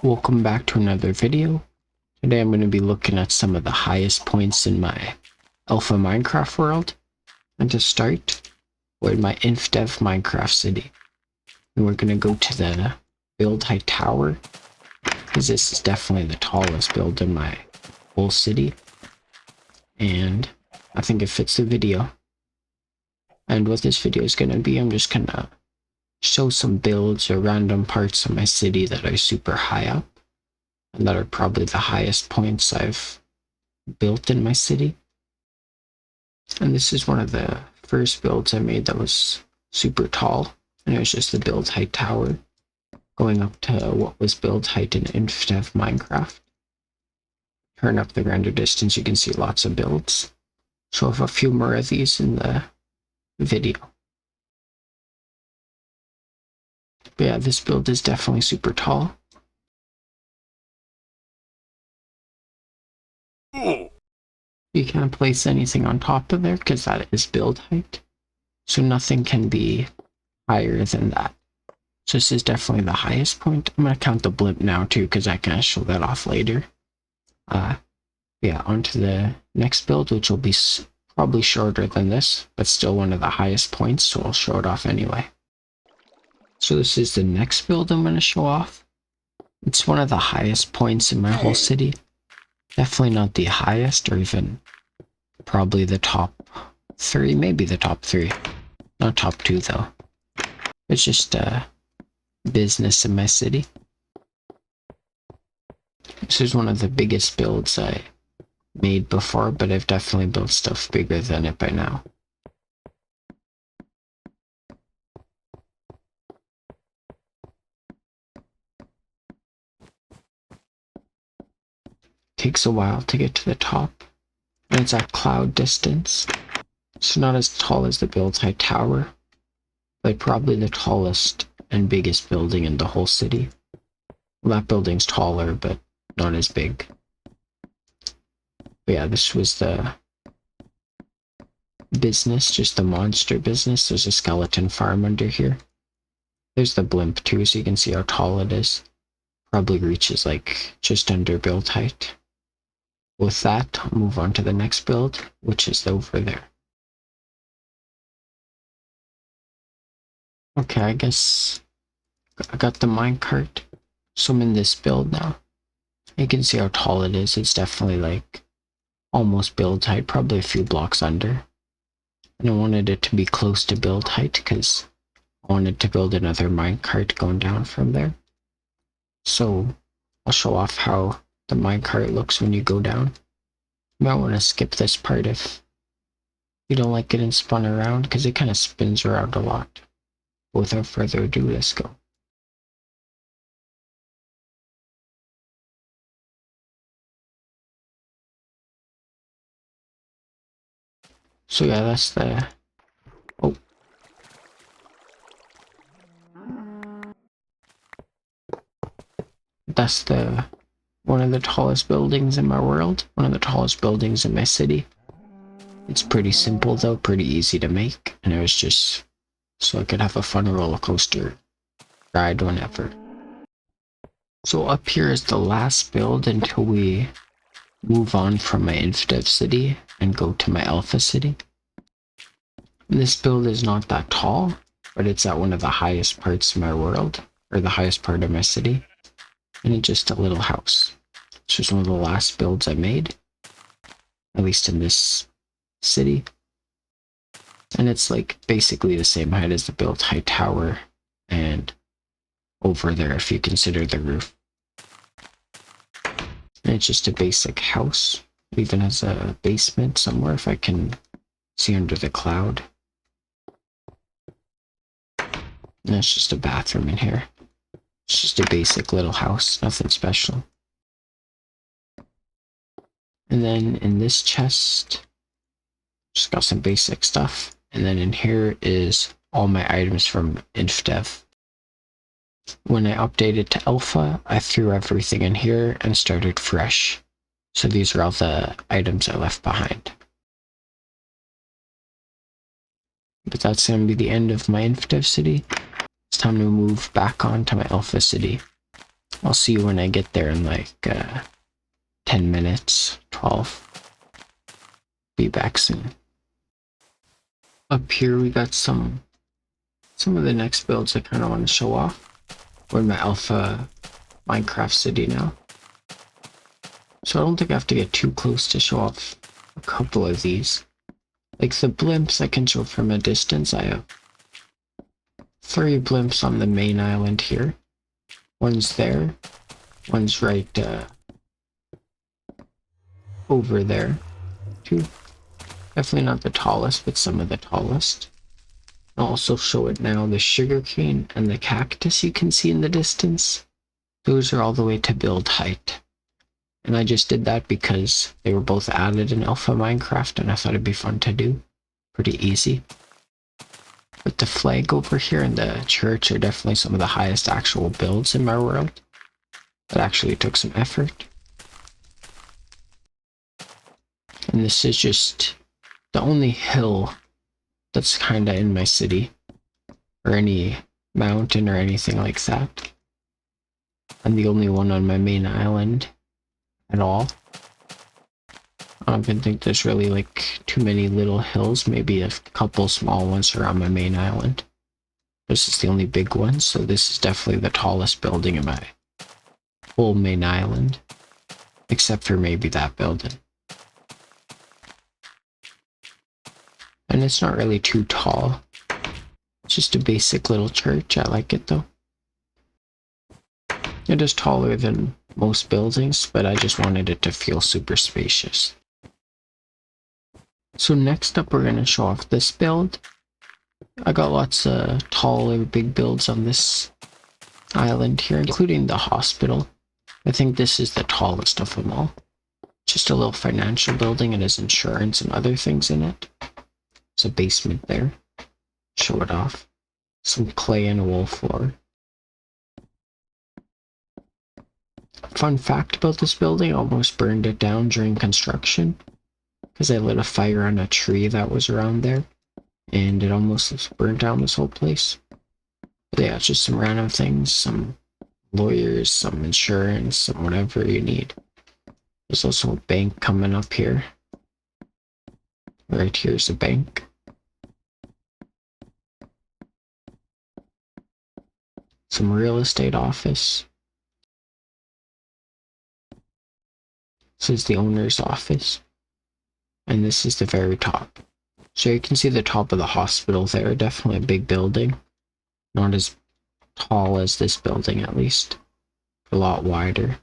Welcome back to another video. Today I'm going to be looking at some of the highest points in my alpha Minecraft world. And to start, we're in my InfDev Minecraft city. And we're going to go to the build height tower, because this is definitely the tallest build in my whole city. And I think it fits the video. And what this video is going to be, I'm just going to show some builds or random parts of my city that are super high up, and that are probably the highest points I've built in my city. And this is one of the first builds I made that was super tall, and it was just the build height tower, going up to what was build height in InfDev Minecraft. Turn up the render distance, you can see lots of builds. So I have a few more of these in the video. But yeah, this build is definitely super tall. You can't place anything on top of there because that is build height. So nothing can be higher than that. So this is definitely the highest point. I'm going to count the blimp now too because I can show that off later. Yeah, onto the next build, which will be probably shorter than this, but still one of the highest points, so I'll show it off anyway. So this is the next build I'm going to show off. It's one of the highest points in my whole city. Definitely not the highest, or even probably the top 3, maybe the top 3. Not top 2 though. It's just business in my city. This is one of the biggest builds I made before, but I've definitely built stuff bigger than it by now. Takes a while to get to the top, and it's at cloud distance. So not as tall as the build height tower, but probably the tallest and biggest building in the whole city. Well, that building's taller, but not as big. But yeah, this was the business, just the monster business. There's a skeleton farm under here. There's the blimp too, so you can see how tall it is. Probably reaches like just under build height. With that, I'll move on to the next build, which is over there. Okay, I guess I got the minecart, so I'm in this build now. You can see how tall it is. It's definitely like almost build height, probably a few blocks under. And I wanted it to be close to build height because I wanted to build another minecart going down from there. So I'll show off how the minecart looks when you go down. You might want to skip this part if you don't like getting spun around, because it kind of spins around a lot. But without further ado, let's go. So yeah, that's the... Oh. That's the... one of the tallest buildings in my world. One of the tallest buildings in my city. It's pretty simple though, pretty easy to make. And it was just so I could have a fun roller coaster ride whenever. So up here is the last build until we move on from my InfDev city and go to my alpha city. This build is not that tall, but it's at one of the highest parts of my world, or the highest part of my city, and it's just a little house. It's just one of the last builds I made, at least in this city, and it's like basically the same height as the build height tower, and over there if you consider the roof. And it's just a basic house. It even has a basement somewhere if I can see under the cloud. And it's just a bathroom in here. It's just a basic little house, nothing special. And then in this chest, just got some basic stuff. And then in here is all my items from InfDev. When I updated to alpha, I threw everything in here and started fresh. So these are all the items I left behind. But that's going to be the end of my InfDev city. It's time to move back on to my alpha city. I'll see you when I get there in like 10 minutes, 12. Be back soon. Up here we got some of the next builds I kind of want to show off. We're in my alpha Minecraft city now. So I don't think I have to get too close to show off a couple of these. Like the blimps I can show from a distance. I have 3 blimps on the main island here. One's there. One's right over there. 2. Definitely not the tallest, but some of the tallest. I'll also show it now. The sugarcane and the cactus you can see in the distance. Those are all the way to build height. And I just did that because they were both added in Alpha Minecraft and I thought it'd be fun to do. Pretty easy. But the flag over here and the church are definitely some of the highest actual builds in my world. That actually took some effort. And this is just the only hill that's kinda in my city. Or any mountain or anything like that. I'm the only one on my main island at all. I don't even think there's really like too many little hills, maybe a couple small ones around my main island. This is the only big one, so this is definitely the tallest building in my whole main island. Except for maybe that building. And it's not really too tall. It's just a basic little church. I like it though. It is taller than most buildings, but I just wanted it to feel super spacious. So next up we're going to show off this build. I got lots of taller big builds on this island here, including the hospital. I think this is the tallest of them all. Just a little financial building. It has insurance and other things in it. There's a basement there. Show it off. Some clay and a wool floor. Fun fact about this building, I almost burned it down during construction because I lit a fire on a tree that was around there and it almost burned down this whole place. But yeah, it's just some random things, some lawyers, some insurance, some whatever you need. There's also a bank coming up here. Right here's a bank. Some real estate office. This is the owner's office. And this is the very top. So you can see the top of the hospital there. Definitely a big building. Not as tall as this building at least. A lot wider.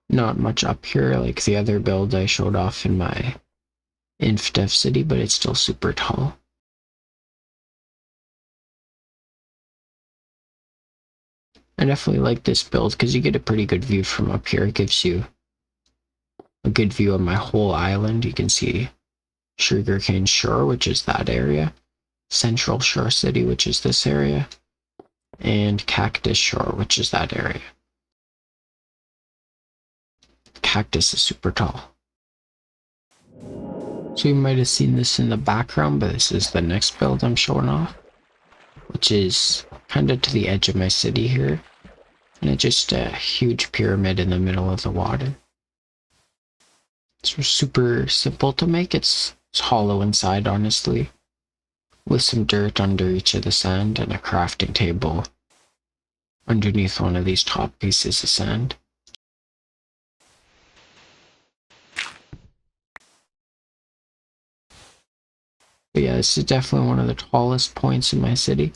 Not much up here like the other build I showed off in my InfDev city, but it's still super tall. I definitely like this build because you get a pretty good view from up here. It gives you a good view of my whole island. You can see Sugarcane Shore, which is that area, Central Shore City, which is this area, and Cactus Shore, which is that area. Cactus is super tall. So you might have seen this in the background, but this is the next build I'm showing off, which is kind of to the edge of my city here. And it's just a huge pyramid in the middle of the water. It's super simple to make. It's hollow inside, honestly, with some dirt under each of the sand and a crafting table underneath one of these top pieces of sand. But yeah, this is definitely one of the tallest points in my city.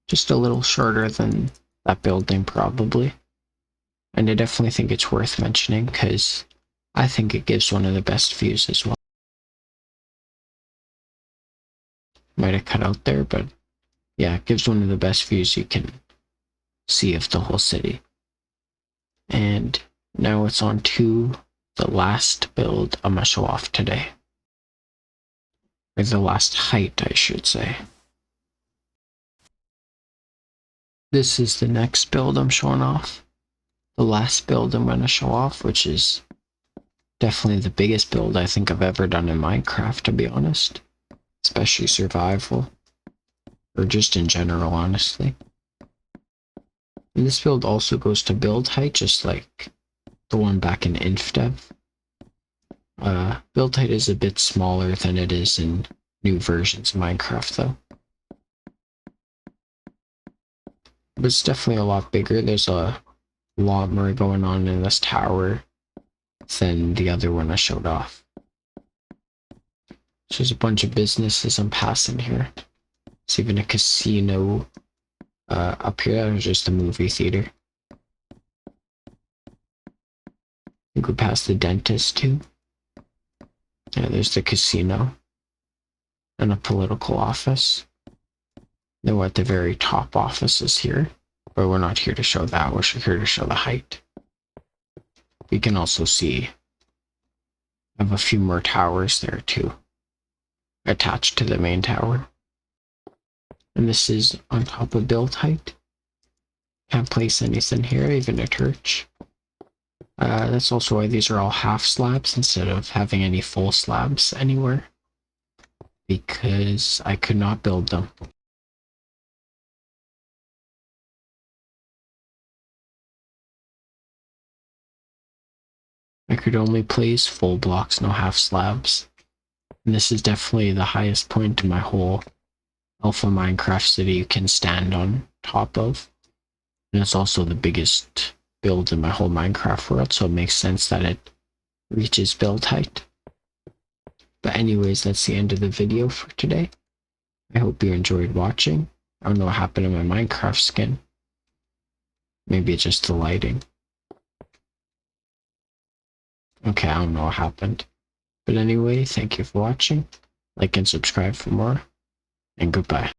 Just a little shorter than that building probably. And I definitely think it's worth mentioning because I think it gives one of the best views as well. Might have cut out there, but yeah, it gives one of the best views you can see of the whole city. And now it's on to the last build I'm gonna show off today. Or the last height, I should say. This is the next build I'm showing off. The last build I'm going to show off, which is definitely the biggest build I think I've ever done in Minecraft, to be honest. Especially survival. Or just in general, honestly. And this build also goes to build height, just like the one back in InfDev. Build height is a bit smaller than it is in new versions of Minecraft, though. But it's definitely a lot bigger. There's a lot more going on in this tower than the other one I showed off. So there's a bunch of businesses I'm passing here. There's even a casino up here. There's just a movie theater. I think we passed the dentist too. Yeah, there's the casino and a political office. Then we're at the very top offices here, but we're not here to show that. We're here to show the height. We can also see I have a few more towers there too, attached to the main tower. And this is on top of build height. Can't place anything here, even a torch. That's also why these are all half slabs instead of having any full slabs anywhere, because I could not build them. I could only place full blocks, no half slabs. And this is definitely the highest point in my whole Alpha Minecraft city you can stand on top of. And it's also the biggest build in my whole Minecraft world, so it makes sense that it reaches build height. But anyways, that's the end of the video for today. I hope you enjoyed watching. I don't know what happened to my Minecraft skin. Maybe it's just the lighting. Okay, I don't know what happened. But anyway, thank you for watching. Like and subscribe for more. And goodbye.